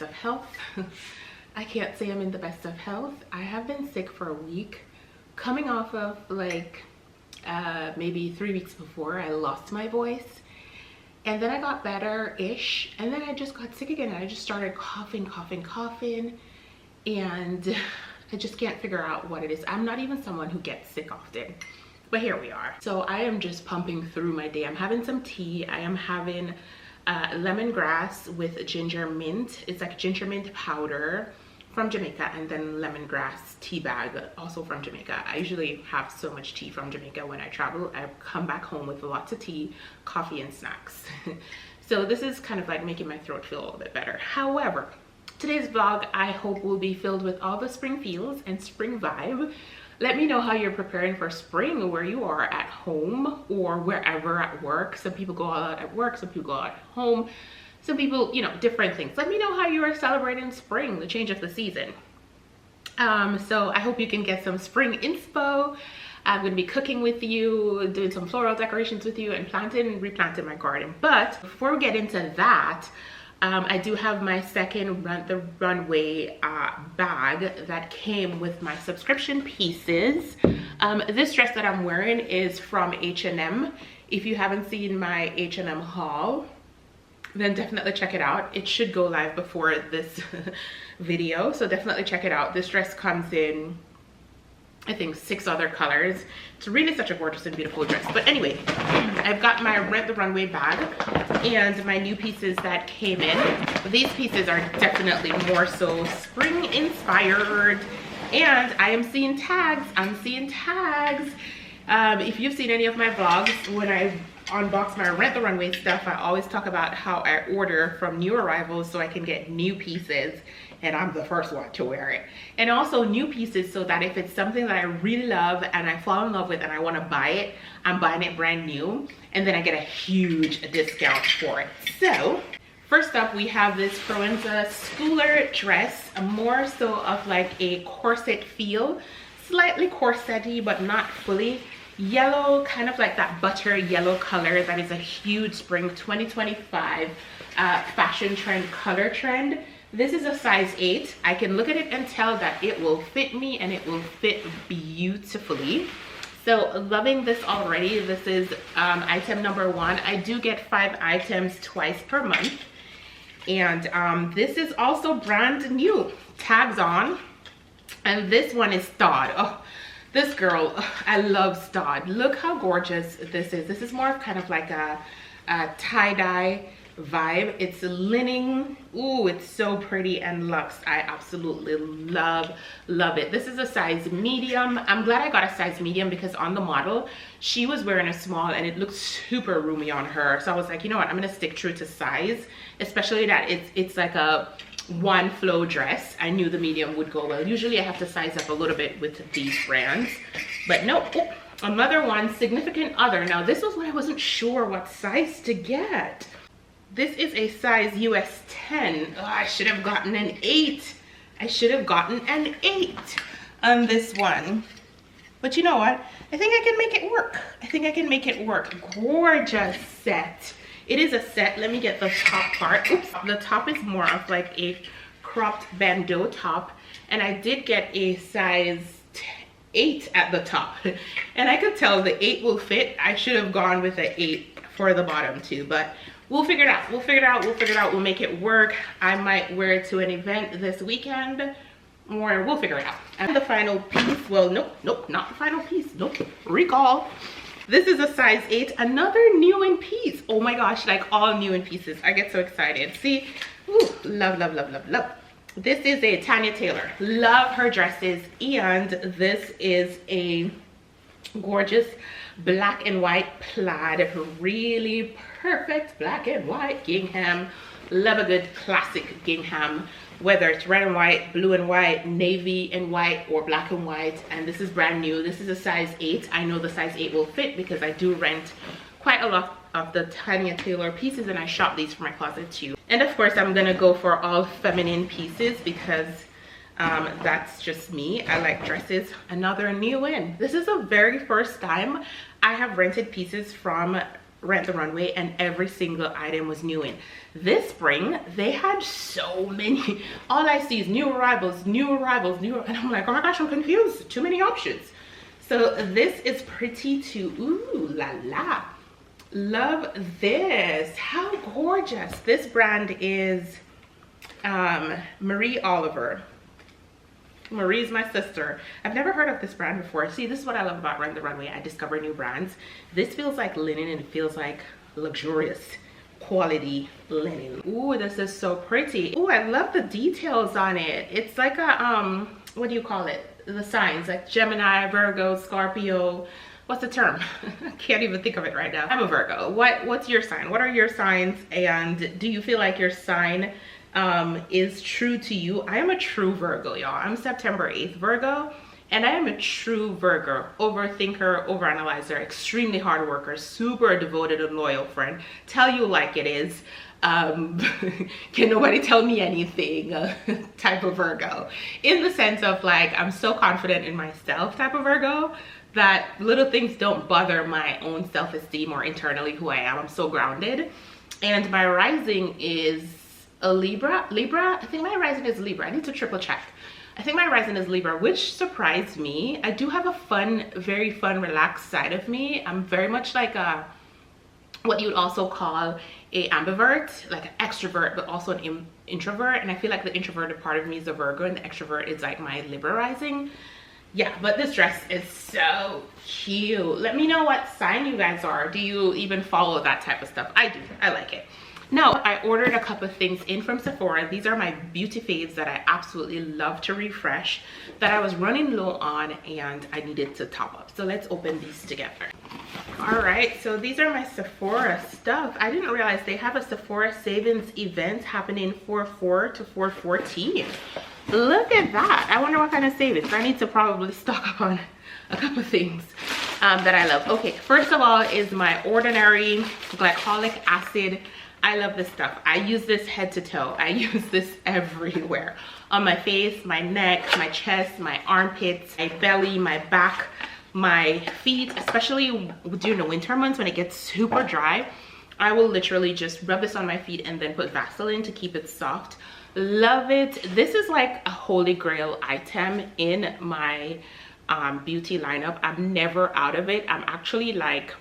of health. I can't say I'm in the best of health. I have been sick for a week, coming off of like maybe 3 weeks before I lost my voice. And then I got better-ish, and then I just got sick again. I just started coughing, and I just can't figure out what it is. I'm not even someone who gets sick often, but here we are. So I am just pumping through my day. I'm having some tea. I am having lemongrass with ginger mint. It's like ginger mint powder from Jamaica, and then lemongrass tea bag also from Jamaica. I usually have so much tea from Jamaica when I travel. I come back home with lots of tea, coffee, and snacks. So this is kind of like making my throat feel a little bit better. However, today's vlog I hope will be filled with all the spring feels and spring vibe. Let me know how you're preparing for spring, where you are at home or wherever at work. Some people go out at work, some people go out at home. Some people, you know, different things. Let me know how you are celebrating spring, the change of the season. So I hope you can get some spring inspo. I'm going to be cooking with you, doing some floral decorations with you, and planting and replanting my garden. But before we get into that, I do have my second the runway bag that came with my subscription pieces. This dress that I'm wearing is from H&M. If you haven't seen my H&M haul, then definitely check it out. It should go live before this video, so definitely check it out. This dress comes in, I think, 6 other colors. It's really such a gorgeous and beautiful dress. But anyway, I've got my Rent the Runway bag and my new pieces that came in. These pieces are definitely more so spring inspired, and I am seeing tags. I'm seeing tags. If you've seen any of my vlogs, when I unbox my Rent the Runway stuff, I always talk about how I order from new arrivals so I can get new pieces, and I'm the first one to wear it. And also new pieces so that if it's something that I really love and I fall in love with and I want to buy it, I'm buying it brand new, and then I get a huge discount for it. So first up, we have this Proenza schooler dress, more so of like a corset feel, slightly corset-y but not fully. Yellow, kind of like that butter yellow color. That is a huge spring 2025 fashion trend, color trend. This is a size 8. I can look at it and tell that it will fit me, and it will fit beautifully. So loving this already. This is item number 1. I do get 5 items twice per month, and this is also brand new, tags on, and this one is thawed. Oh, this girl, I love stud. Look how gorgeous this is. This is more of kind of like a tie-dye vibe. It's linen. Ooh, it's so pretty and luxe. I absolutely love it. This is a size medium. I'm glad I got a size medium because on the model, she was wearing a small and it looked super roomy on her. So I was like, you know what, I'm gonna stick true to size, especially that it's like a one flow dress. I knew the medium would go well. Usually I have to size up a little bit with these brands, but no. Oh, another one, significant other. Now this was when I wasn't sure what size to get. This is a size US 10. Oh, I should have gotten an 8. I should have gotten an 8 on this one, but you know what, I think I can make it work. I think I can make it work. Gorgeous set. It is a set. Let me get the top part. Oops. The top is more of like a cropped bandeau top, and I did get a size 8 at the top, and I could tell the 8 will fit. I should have gone with an 8 for the bottom too, but we'll figure it out. We'll figure it out. We'll figure it out. We'll make it work. I might wear it to an event this weekend, or we'll figure it out. And the final piece, well, nope, not the final piece. Nope, recall. This is a size 8, another new in piece. Oh my gosh, like all new in pieces. I get so excited. See, ooh, love. This is a Tanya Taylor. Love her dresses, and this is a gorgeous black and white plaid, really perfect black and white gingham. Love a good classic gingham, whether it's red and white, blue and white, navy and white, or black and white. And this is brand new. This is a size 8. I know the size 8 will fit because I do rent quite a lot of the Tanya Taylor pieces, and I shop these for my closet too. And of course I'm gonna go for all feminine pieces because that's just me. I like dresses. Another new in. This is the very first time I have rented pieces from Rent the Runway, and every single item was new in. This spring, they had so many. All I see is new arrivals, and I'm like, oh my gosh, I'm confused. Too many options. So this is pretty too. Ooh la la. Love this. How gorgeous. This brand is Marie Oliver. Marie's my sister. I've never heard of this brand before. See, this is what I love about Rent the Runway. I discover new brands. This feels like linen, and it feels like luxurious quality linen. Ooh, this is so pretty. Ooh, I love the details on it. It's like a what do you call it? The signs like Gemini, Virgo, Scorpio. What's the term? I can't even think of it right now. I'm a Virgo. What's your sign? What are your signs? And do you feel like your sign is true to you? I am a true Virgo, y'all. I'm September 8th Virgo, and I am a true Virgo. Overthinker, overanalyzer, extremely hard worker, super devoted and loyal friend. Tell you like it is. Can nobody tell me anything type of Virgo. In the sense of like, I'm so confident in myself type of Virgo that little things don't bother my own self-esteem or internally who I am. I'm so grounded. And my rising is a Libra. I think my rising is Libra. I need to triple check. I think my rising is Libra, which surprised me. I do have a fun, very fun, relaxed side of me. I'm very much like a, what you would also call a ambivert, like an extrovert, but also an introvert. And I feel like the introverted part of me is a Virgo, and the extrovert is like my Libra rising. Yeah, but this dress is so cute. Let me know what sign you guys are. Do you even follow that type of stuff? I do. I like it. Now, I ordered a couple of things in from Sephora. These are my beauty faves that I absolutely love to refresh, that I was running low on and I needed to top up. So let's open these together. All right, so these are my Sephora stuff. I didn't realize they have a Sephora savings event happening 4/4 to 4/14. Look at that. I wonder what kind of savings. I need to probably stock up on a couple of things that I love. Okay, first of all is my Ordinary glycolic acid. I love this stuff. I use this head to toe. I use this everywhere. On my face, my neck, my chest, my armpits, my belly, my back, my feet, especially during the winter months when it gets super dry. I will literally just rub this on my feet and then put Vaseline to keep it soft. Love it. This is like a holy grail item in my beauty lineup. I'm never out of it. I'm actually like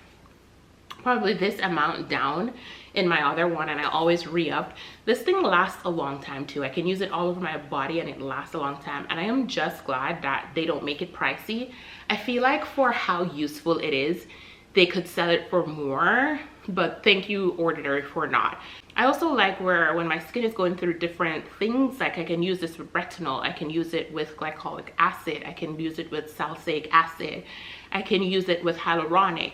probably this amount down in my other one, and I always re-up. This thing lasts a long time too. I can use it all over my body and it lasts a long time, and I am just glad that they don't make it pricey. I feel like for how useful it is, they could sell it for more, but thank you Ordinary for not. I also like where when my skin is going through different things, like I can use this with retinol, I can use it with glycolic acid, I can use it with salicylic acid, I can use it with hyaluronic.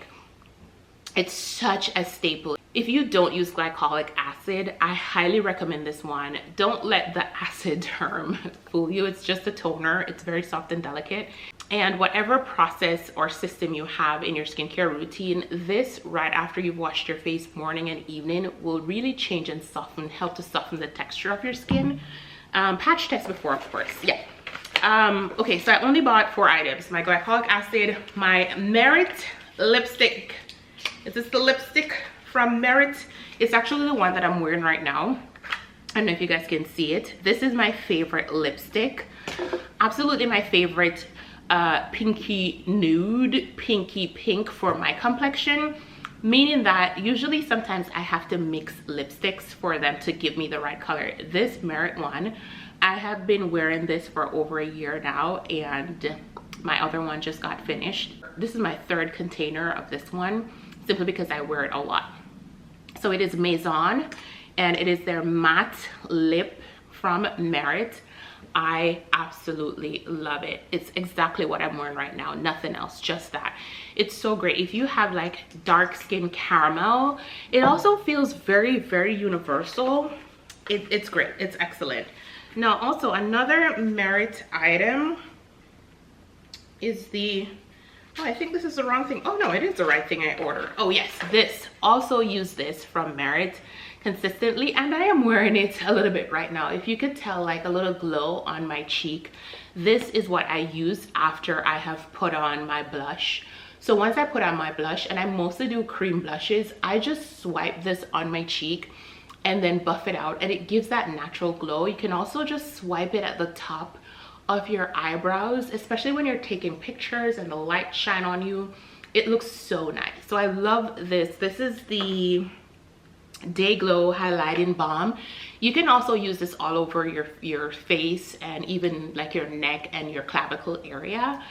It's such a staple. If you don't use glycolic acid, I highly recommend this one. Don't let the acid term fool you. It's just a toner. It's very soft and delicate. And whatever process or system you have in your skincare routine, this right after you've washed your face morning and evening will really change and soften, help to soften the texture of your skin. Patch test before, of course. Yeah. Okay, so I only bought 4 items. My glycolic acid, my Merit lipstick. Is this the lipstick from Merit? It's actually the one that I'm wearing right now. I don't know if you guys can see it. This is my favorite lipstick. Absolutely my favorite pinky nude, pinky pink for my complexion. Meaning that usually sometimes I have to mix lipsticks for them to give me the right color. This Merit one, I have been wearing this for over a year now, and my other one just got finished. This is my 3rd container of this one, simply because I wear it a lot. So it is Maison, and it is their matte lip from Merit. I absolutely love it. It's exactly what I'm wearing right now, nothing else, just that. It's so great. If you have like dark skin caramel, it also feels very, very universal. It's great. It's excellent. Now also another Merit item is the, oh, I think this is the wrong thing. Oh no, it is the right thing I ordered. Oh yes, this. Also use this from Merit consistently, and I am wearing it a little bit right now. If you could tell, like a little glow on my cheek. This is what I use after I have put on my blush. So once I put on my blush, and I mostly do cream blushes, I just swipe this on my cheek and then buff it out, and it gives that natural glow. You can also just swipe it at the top of your eyebrows, especially when you're taking pictures and the light shine on you. It looks so nice. So I love this. This is the Day Glow Highlighting Balm. You can also use this all over your face and even like your neck and your clavicle area.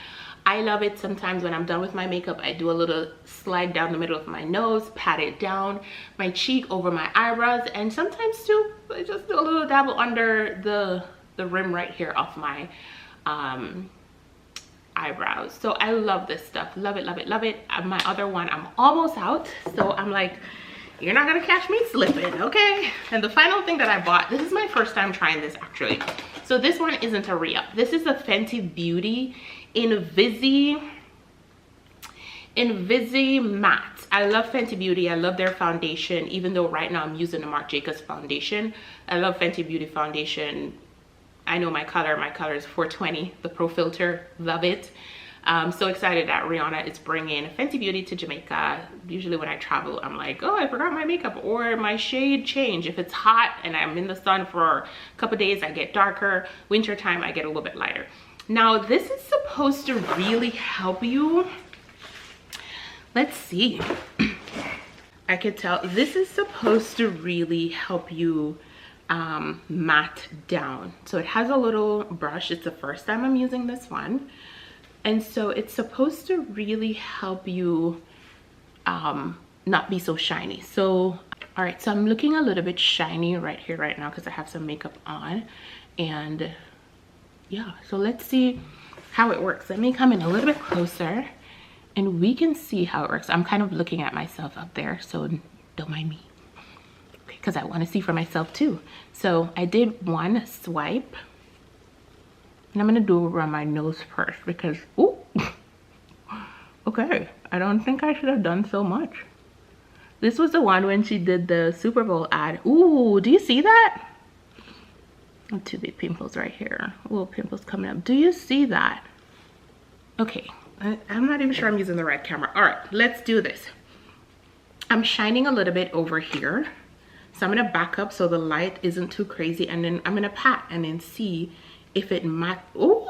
I love it. Sometimes when I'm done with my makeup, I do a little slide down the middle of my nose, pat it down my cheek over my eyebrows, and sometimes too I just do a little dabble under the rim right here of my eyebrows. So I love this stuff. Love it, love it, love it. My other one, I'm almost out, so I'm like, you're not gonna catch me slipping, okay? And the final thing that I bought, this is my first time trying this actually. So this one isn't a re-up. This is a Fenty Beauty Invisi Matte. I love Fenty Beauty. I love their foundation, even though right now I'm using the Marc Jacobs foundation. I love Fenty Beauty foundation. I know my color is 420, the Pro Filter. Love it. I'm so excited that Rihanna is bringing Fenty Beauty to Jamaica. Usually when I travel, I'm like, oh, I forgot my makeup or my shade change. If it's hot and I'm in the sun for a couple days, I get darker. Wintertime, I get a little bit lighter. Now, this is supposed to really help you. Let's see. I could tell this is supposed to really help you matte down. So it has a little brush. It's the first time I'm using this one. And so it's supposed to really help you not be so shiny. So, all right, so I'm looking a little bit shiny right here right now because I have some makeup on. And yeah, so let's see how it works. Let me come in a little bit closer and we can see how it works. I'm kind of looking at myself up there, so don't mind me, because I want to see for myself too. So I did one swipe. And I'm gonna do it around my nose first because, ooh, okay, I don't think I should have done so much. This was the one when she did the Super Bowl ad. Ooh, do you see that? Oh, two big pimples right here. Little pimples coming up. Do you see that? Okay, I'm not even sure I'm using the right camera. All right, let's do this. I'm shining a little bit over here. So I'm gonna back up so the light isn't too crazy, and then I'm gonna pat and then see if it might. Ooh,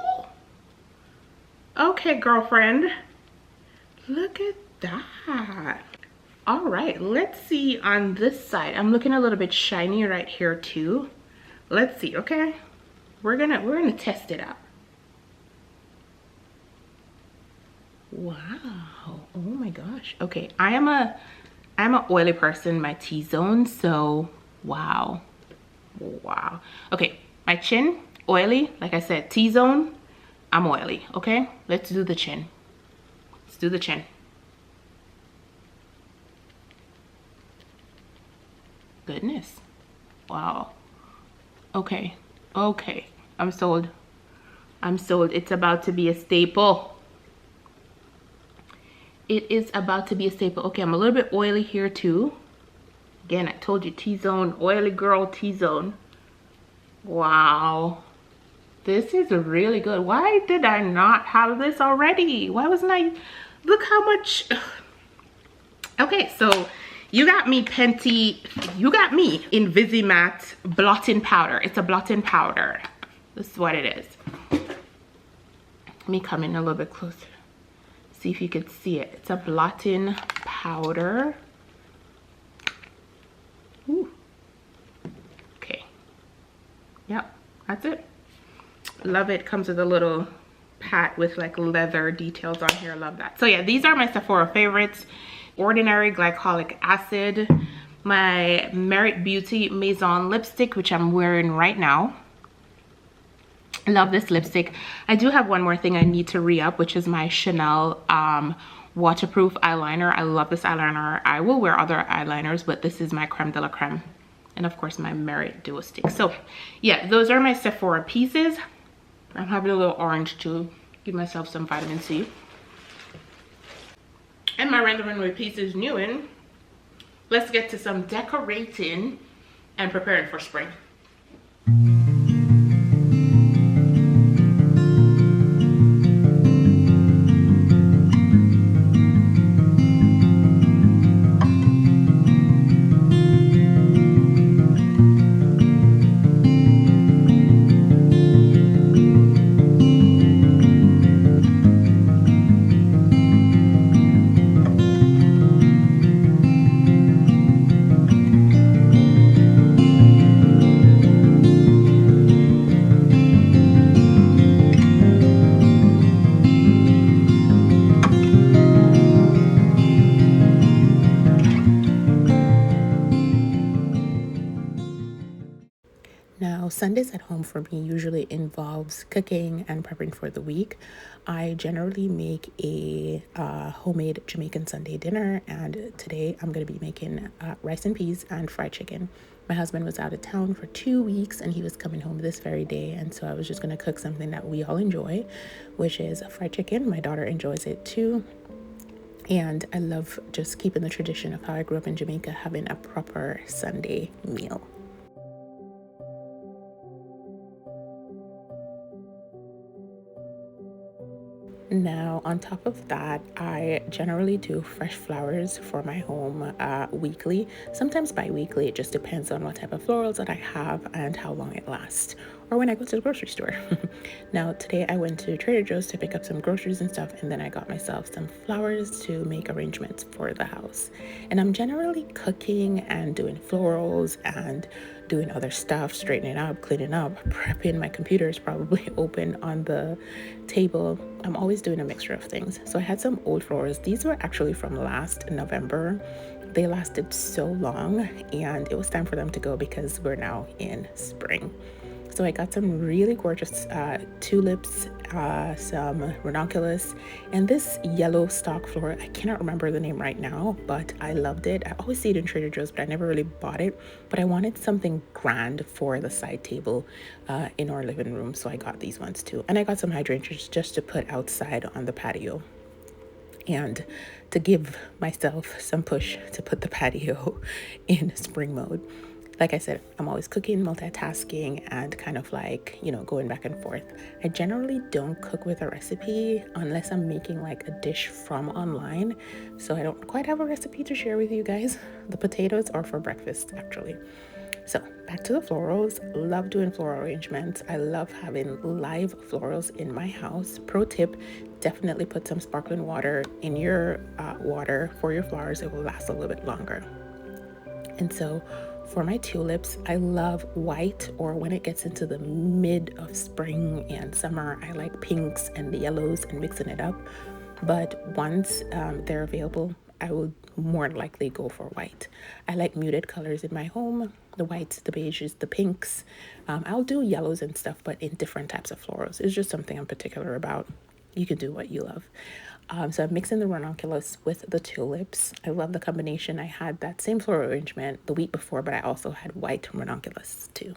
okay, girlfriend, look at that. All right, let's see on this side. I'm looking a little bit shiny right here too. Let's see. Okay, we're gonna test it out. Wow, oh my gosh. Okay, I'm a oily person, my T-zone, so wow. Okay, my chin oily, like I said, T-zone, I'm oily. Okay, let's do the chin. Let's do the chin. Goodness, wow. Okay, I'm sold. It's about to be a staple. It is about to be a staple. Okay, I'm a little bit oily here too. Again, I told you, T-zone, oily girl, T-zone. Wow, this is really good. Why did I not have this already? Why wasn't I? Look how much. Okay, so you got me Invisi Matte blotting powder. It's a blotting powder. This is what it is. Let me come in a little bit closer. See if you could see it. It's a blotting powder. Ooh. Okay. Yep, that's it. Love it. Comes with a little pat with like leather details on here. Love that. So yeah, these are my Sephora favorites. Ordinary Glycolic Acid, my Merit Beauty Maison lipstick, which I'm wearing right now. Love this lipstick. I do have one more thing I need to re-up, which is my Chanel waterproof eyeliner. I love this eyeliner. I will wear other eyeliners, but this is my creme de la creme. And of course my Merit Duo Stick. So yeah, those are my Sephora pieces. I'm having a little orange to give myself some vitamin C. And my random runway piece is new in. Let's get to some decorating and preparing for spring. Sundays at home for me usually involves cooking and prepping for the week. I generally make a homemade Jamaican Sunday dinner, and today I'm going to be making rice and peas and fried chicken. My husband was out of town for 2 weeks and he was coming home this very day, and so I was just going to cook something that we all enjoy, which is fried chicken. My daughter enjoys it too. And I love just keeping the tradition of how I grew up in Jamaica, having a proper Sunday meal. Now, on top of that, I generally do fresh flowers for my home weekly, sometimes bi-weekly. It just depends on what type of florals that I have and how long it lasts, or when I go to the grocery store. Now, today I went to Trader Joe's to pick up some groceries and stuff, and then I got myself some flowers to make arrangements for the house. And I'm generally cooking and doing florals and doing other stuff, straightening up, cleaning up, prepping. My computer is probably open on the table. I'm always doing a mixture of things. So I had some old flowers. These were actually from last November. They lasted so long, and it was time for them to go because we're now in spring. So I got some really gorgeous tulips, some ranunculus, and this yellow stalk flower. I cannot remember the name right now, but I loved it. I always see it in Trader Joe's, but I never really bought it. But I wanted something grand for the side table in our living room, so I got these ones too. And I got some hydrangeas just to put outside on the patio, and to give myself some push to put the patio in spring mode. Like I said, I'm always cooking, multitasking, and kind of like, going back and forth. I generally don't cook with a recipe unless I'm making like a dish from online. So I don't quite have a recipe to share with you guys. The potatoes are for breakfast, actually. So back to the florals. Love doing floral arrangements. I love having live florals in my house. Pro tip, definitely put some sparkling water in your water for your flowers. It will last a little bit longer. And so for my tulips, I love white, or when it gets into the mid of spring and summer, I like pinks and the yellows and mixing it up. But once they're available, I will more likely go for white. I like muted colors in my home, the whites, the beiges, the pinks. I'll do yellows and stuff, but in different types of florals. It's just something I'm particular about. You can do what you love. So I'm mixing the ranunculus with the tulips. I love the combination. I had that same floral arrangement the week before, but I also had white ranunculus too.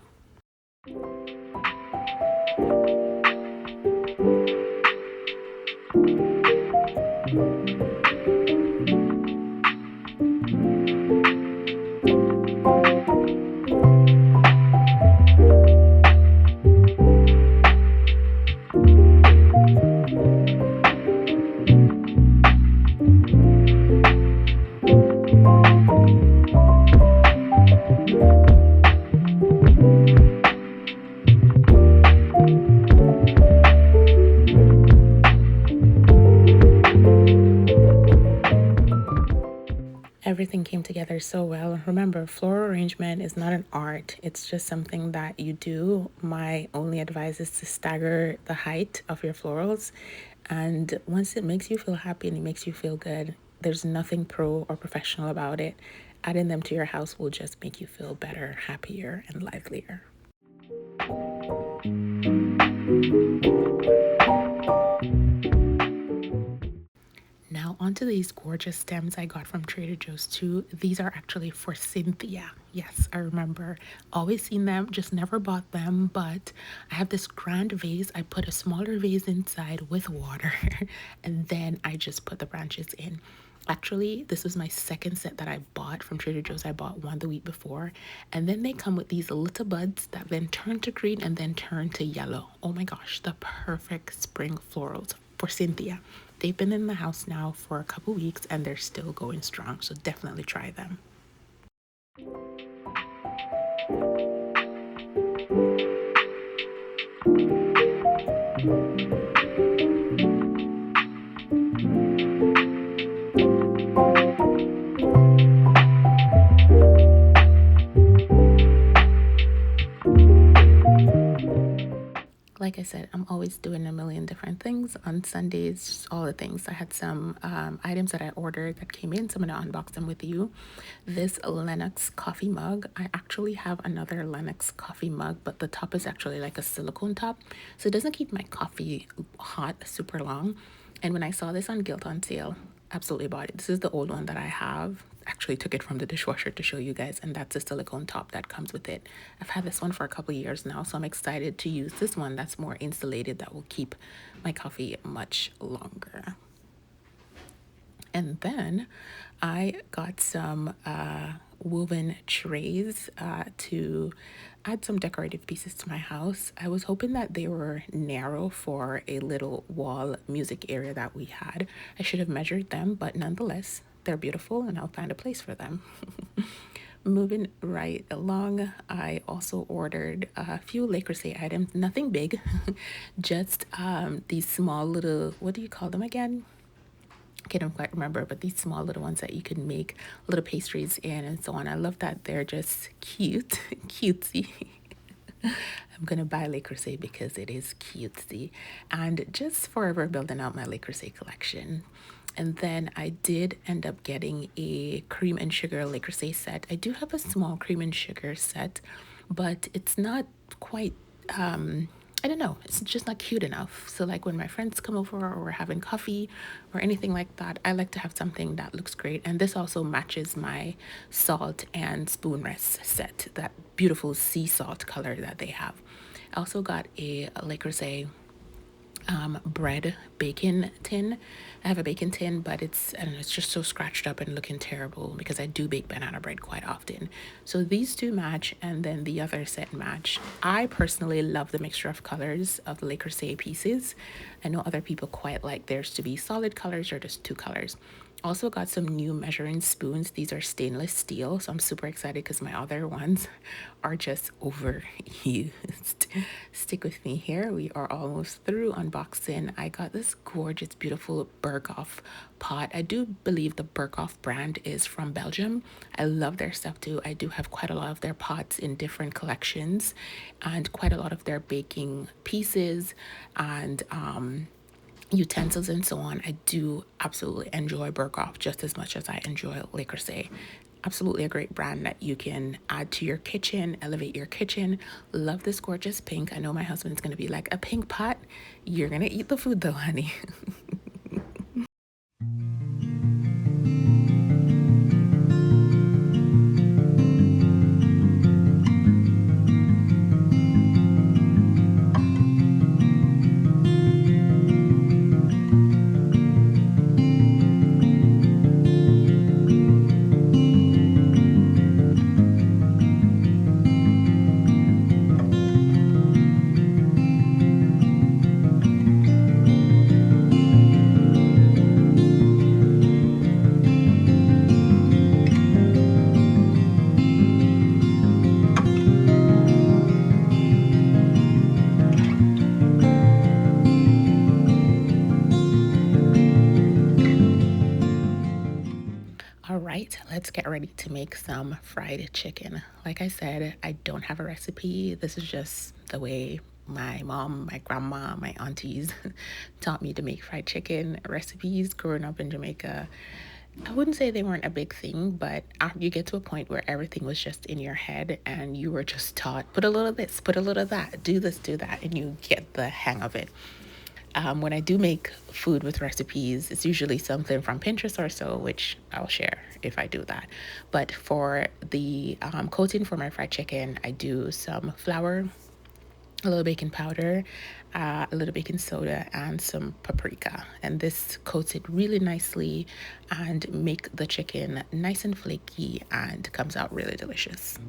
Everything came together so well. Remember, floral arrangement is not an art. It's just something that you do. My only advice is to stagger the height of your florals. And once it makes you feel happy and it makes you feel good, there's nothing pro or professional about it. Adding them to your house will just make you feel better, happier, and livelier. Now onto these gorgeous stems I got from Trader Joe's too. These are actually for Cynthia. Yes, I remember. Always seen them, just never bought them, but I have this grand vase. I put a smaller vase inside with water and then I just put the branches in. Actually, this was my second set that I bought from Trader Joe's. I bought one the week before, and then they come with these little buds that then turn to green and then turn to yellow. Oh my gosh, the perfect spring florals for Cynthia. They've been in the house now for a couple weeks and they're still going strong, so definitely try them. Like I said, I'm always doing a million different things on Sundays, just all the things. I had some items that I ordered that came in, so I'm going to unbox them with you. This Lennox coffee mug. I actually have another Lennox coffee mug, but the top is actually like a silicone top, so it doesn't keep my coffee hot super long. And when I saw this on Guilt on sale, absolutely bought it. This is the old one that I have. Actually took it from the dishwasher to show you guys, and that's a silicone top that comes with it. I've had this one for a couple of years now, so I'm excited to use this one that's more insulated, that will keep my coffee much longer. And then I got some woven trays to add some decorative pieces to my house. I was hoping that they were narrow for a little wall music area that we had. I should have measured them, but nonetheless, they're beautiful and I'll find a place for them. Moving right along, I also ordered a few Le Creuset items, nothing big, just these small little, what do you call them again? I can't quite remember, but these small little ones that you can make little pastries in and so on. I love that they're just cute, cutesy. I'm gonna buy Le Creuset because it is cutesy, and just forever building out my Le Creuset collection. And then I did end up getting a cream and sugar Le Creuset set. I do have a small cream and sugar set, but it's not quite I don't know, it's just not cute enough. So like when my friends come over or we're having coffee or anything like that, I like to have something that looks great. And this also matches my salt and spoon rest set, that beautiful sea salt color that they have. I also got a Le Creuset bread bacon tin. I have a bacon tin, but it's, I don't know, it's just so scratched up and looking terrible because I do bake banana bread quite often. So these two match, and then the other set match. I personally love the mixture of colors of the Le Creuset pieces. I know other people quite like theirs to be solid colors or just two colors. Also got some new measuring spoons. These are stainless steel, so I'm super excited because my other ones are just overused. Stick with me here. We are almost through unboxing. I got this gorgeous, beautiful Berghoff pot. I do believe the Berghoff brand is from Belgium. I love their stuff too. I do have quite a lot of their pots in different collections and quite a lot of their baking pieces and utensils and so on. I do absolutely enjoy Berghoff just as much as I enjoy Le Creuset. Absolutely a great brand that you can add to your kitchen, elevate your kitchen. Love this gorgeous pink. I know my husband's gonna be like, a pink pot? You're gonna eat the food though, honey. All right, let's get ready to make some fried chicken. Like I said, I don't have a recipe. This is just the way my mom, my grandma, my aunties taught me to make fried chicken recipes growing up in Jamaica. I wouldn't say they weren't a big thing, but you get to a point where everything was just in your head and you were just taught, put a little of this, put a little of that, do this, do that, and you get the hang of it. When I do make food with recipes, it's usually something from Pinterest or so, which I'll share if I do that. But for the coating for my fried chicken, I do some flour, a little baking powder, a little baking soda, and some paprika. And this coats it really nicely and make the chicken nice and flaky and comes out really delicious.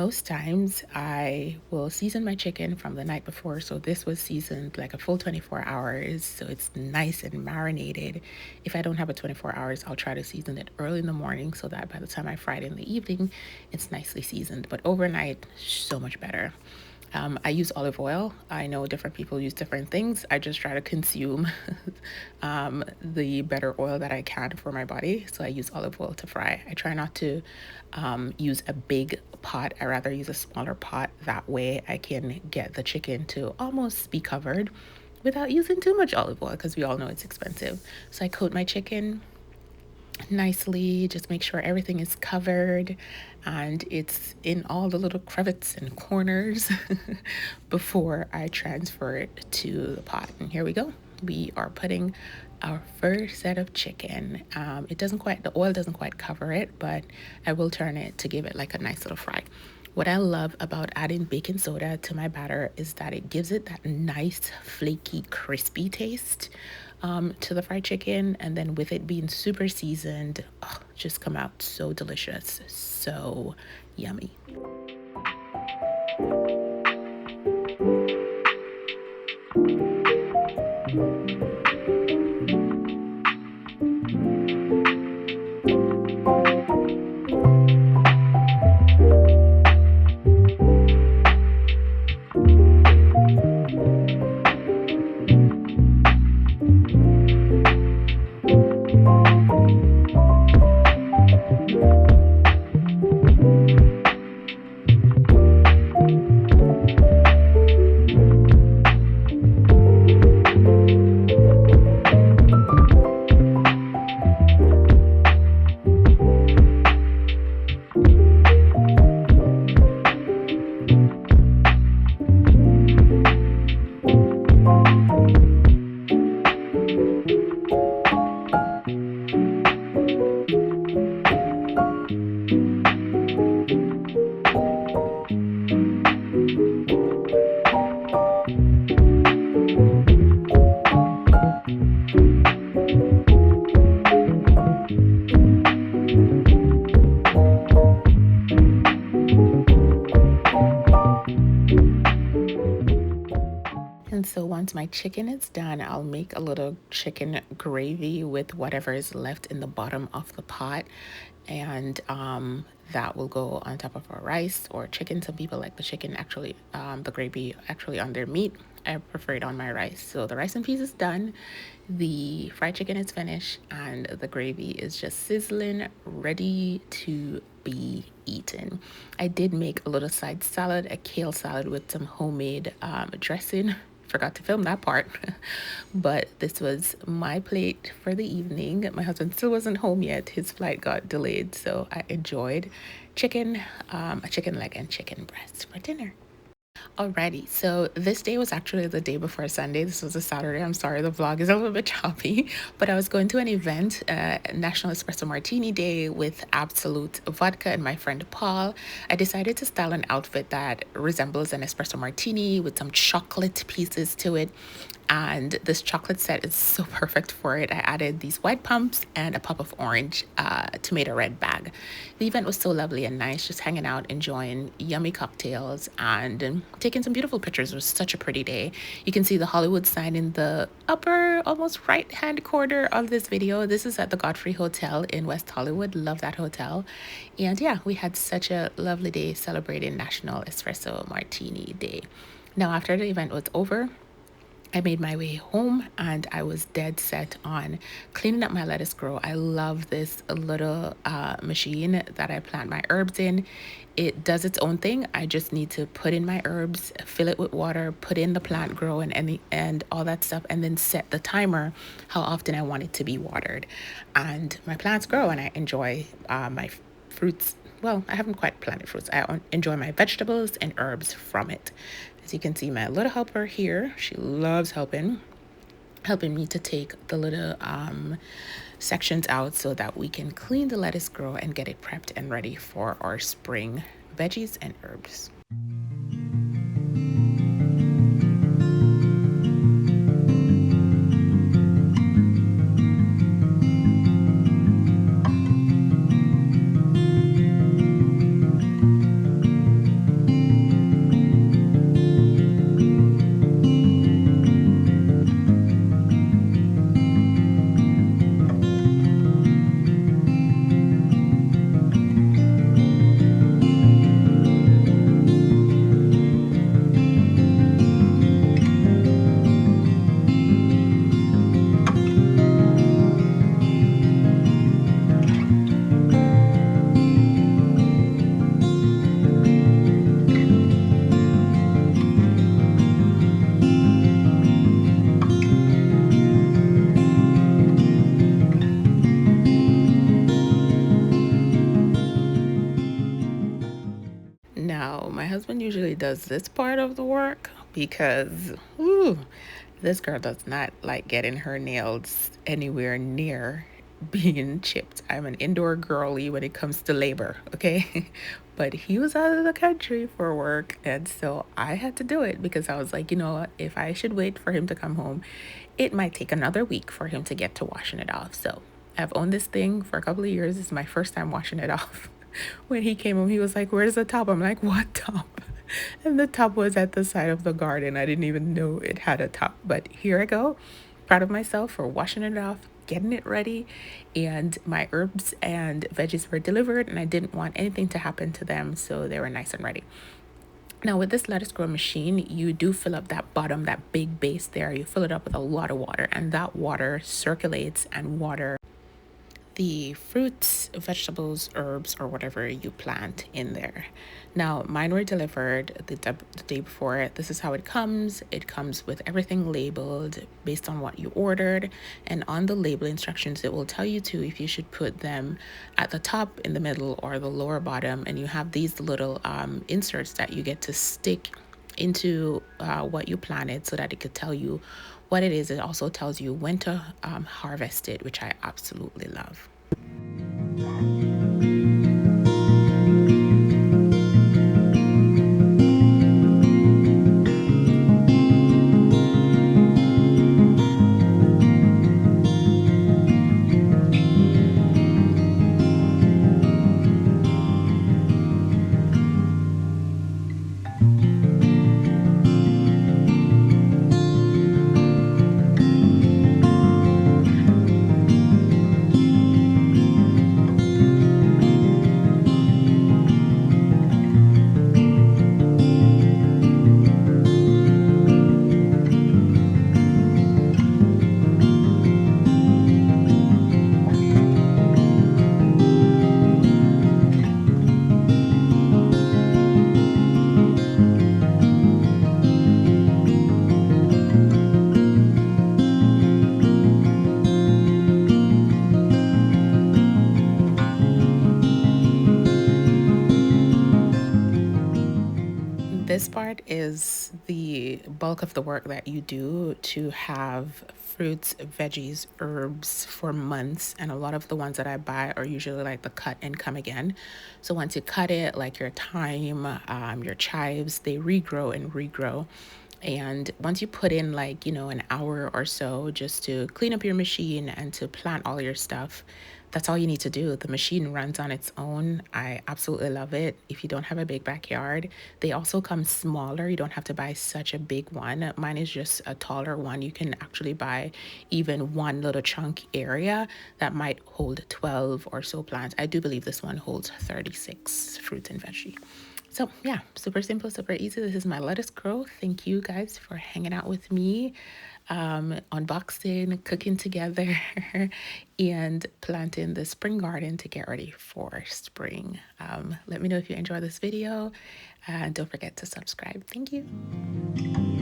most times I will season my chicken from the night before. So this was seasoned like a full 24 hours. So it's nice and marinated. If I don't have a 24 hours, I'll try to season it early in the morning so that by the time I fry it in the evening, it's nicely seasoned. But overnight, so much better. I use olive oil. I know different people use different things. I just try to consume the better oil that I can for my body. So I use olive oil to fry. I try not to use a big pot. I rather use a smaller pot. That way I can get the chicken to almost be covered without using too much olive oil because we all know it's expensive. So I coat my chicken nicely, just make sure everything is covered and it's in all the little crevices and corners before I transfer it to the pot. And here we go. We are putting our first set of chicken. The oil doesn't quite cover it, but I will turn it to give it like a nice little fry. What I love about adding baking soda to my batter is that it gives it that nice, flaky, crispy taste to the fried chicken. And then with it being super seasoned, just come out so delicious, so yummy. And so once my chicken is done, I'll make a little chicken gravy with whatever is left in the bottom of the pot. And that will go on top of our rice or chicken. Some people like the chicken actually, the gravy actually on their meat. I prefer it on my rice. So the rice and peas is done. The fried chicken is finished and the gravy is just sizzling, ready to be eaten. I did make a little side salad, a kale salad with some homemade dressing. Forgot to film that part. But this was my plate for the evening. My husband still wasn't home yet. His flight got delayed, so I enjoyed chicken, a chicken leg and chicken breast for dinner. Alrighty, so this day was actually the day before Sunday. This was a Saturday. I'm sorry, the vlog is a little bit choppy, but I was going to an event, National Espresso Martini Day with Absolute Vodka and my friend Paul. I decided to style an outfit that resembles an espresso martini with some chocolate pieces to it. And this chocolate set is so perfect for it. I added these white pumps and a pop of orange tomato red bag. The event was so lovely and nice, just hanging out, enjoying yummy cocktails and taking some beautiful pictures. It was such a pretty day. You can see the Hollywood sign in the upper, almost right-hand corner of this video. This is at the Godfrey Hotel in West Hollywood. Love that hotel. And yeah, we had such a lovely day celebrating National Espresso Martini Day. Now, after the event was over, I made my way home and I was dead set on cleaning up my lettuce grow. I love this little machine that I plant my herbs in. It does its own thing. I just need to put in my herbs, fill it with water, put in the plant grow and all that stuff, and then set the timer how often I want it to be watered. And my plants grow and I enjoy my fruits. Well, I haven't quite planted fruits. I enjoy my vegetables and herbs from it. As you can see, my little helper here, she loves helping me to take the little sections out so that we can clean the lettuce grow and get it prepped and ready for our spring veggies and herbs. husband usually does this part of the work because, ooh, this girl does not like getting her nails anywhere near being chipped. I'm an indoor girly when it comes to labor, okay? But he was out of the country for work, and so I had to do it because I was like, you know what? If I should wait for him to come home, it might take another week for him to get to washing it off. So I've owned this thing for a couple of years. It's my first time washing it off. When he came home, he was like, "Where's the top?" I'm like, "What top?" And the top was at the side of the garden. I didn't even know it had a top. But here I go. Proud of myself for washing it off, getting it ready. And my herbs and veggies were delivered, and I didn't want anything to happen to them. So they were nice and ready. Now, with this lettuce grow machine, you do fill up that bottom, that big base there. You fill it up with a lot of water, and that water circulates and water the fruits, vegetables, herbs, or whatever you plant in there. Now, mine were delivered the day before. This is how it comes. It comes with everything labeled based on what you ordered. And on the label instructions, it will tell you too if you should put them at the top, in the middle, or the lower bottom. And you have these little inserts that you get to stick into what you planted so that it could tell you what it is. It also tells you when to harvest it, which I absolutely love. This part is the bulk of the work that you do to have fruits, veggies, herbs for months. And a lot of the ones that I buy are usually like the cut and come again. So once you cut it, like your thyme, your chives, they regrow and regrow. And once you put in like, an hour or so just to clean up your machine and to plant all your stuff, that's all you need to do. The machine runs on its own. I absolutely love it. If you don't have a big backyard, they also come smaller. You don't have to buy such a big one. Mine is just a taller one. You can actually buy even one little chunk area that might hold 12 or so plants. I do believe this one holds 36 fruits and veggies. So yeah, super simple, super easy. This is my lettuce grow. Thank you guys for hanging out with me, unboxing, cooking together, and planting the spring garden to get ready for spring. Let me know if you enjoy this video, and don't forget to subscribe. Thank you.